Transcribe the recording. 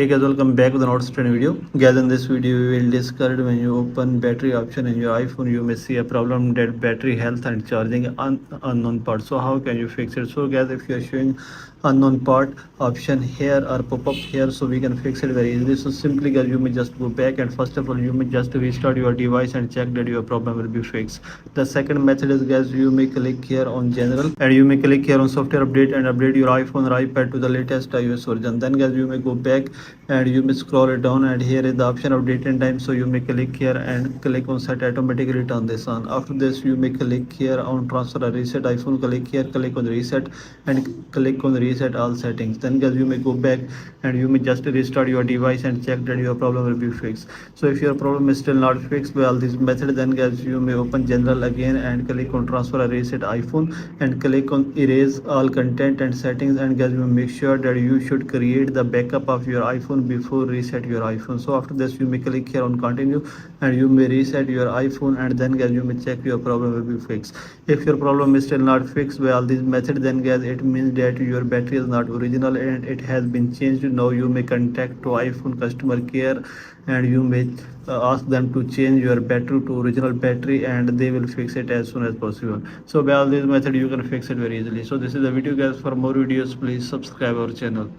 Hey guys, welcome back with another student video. Guys, in this video we will discuss when you open battery option in your iPhone, you may see a problem that battery health and charging unknown part. So how can you fix it? So guys, if you are showing unknown part option here or pop-up here, so we can fix it very easily. So simply guys, you may just go back and first of all you may just restart your device and check that your problem will be fixed. The second method is guys, you may click here on general and you may click here on software update and update your iPhone or iPad to the latest iOS version. Then guys, you may go back and you may scroll it down and here is the option of date and time, so you may click here and click on set automatically, turn this on. After this you may click here on transfer or reset iPhone, click here, click on reset and click on reset all settings. Then guys, you may go back and you may just restart your device and check that your problem will be fixed. So if your problem is still not fixed by all these methods, then guys, you may open general again and click on transfer or reset iPhone and click on erase all content and settings, and guys, you make sure that you should create the backup of your iPhone before reset your iPhone. So after this you may click here on continue and you may reset your iPhone, and then guys, you may check your problem will be fixed. If your problem is still not fixed by all these methods, then guys, it means that your battery is not original and it has been changed. Now you may contact to iPhone customer care and you may ask them to change your battery to original battery and they will fix it as soon as possible. So by all these methods you can fix it very easily. So this is the video guys. For more videos please subscribe our channel.